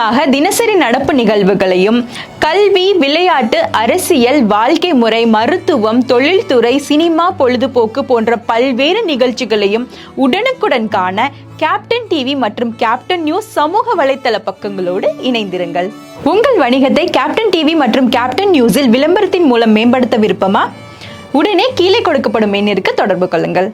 முன்னதாக தினசரி நடப்பு நிகழ்வுகளையும் கல்வி, விளையாட்டு, அரசியல், வாழ்க்கை முறை, மருத்துவம், தொழில்துறை, சினிமா, பொழுதுபோக்கு போன்ற பல்வேறு நிகழ்ச்சிகளையும் உடனுக்குடன் காண கேப்டன் டிவி மற்றும் கேப்டன் நியூஸ் சமூக வலைத்தள பக்கங்களோடு இணைந்திருங்கள். உங்கள் வணிகத்தை கேப்டன் டிவி மற்றும் கேப்டன் நியூஸில் விளம்பரத்தின் மூலம் மேம்படுத்த விருப்பமா? உடனே கீழே கொடுக்கப்படும் எண்ணிற்கு தொடர்பு கொள்ளுங்கள்.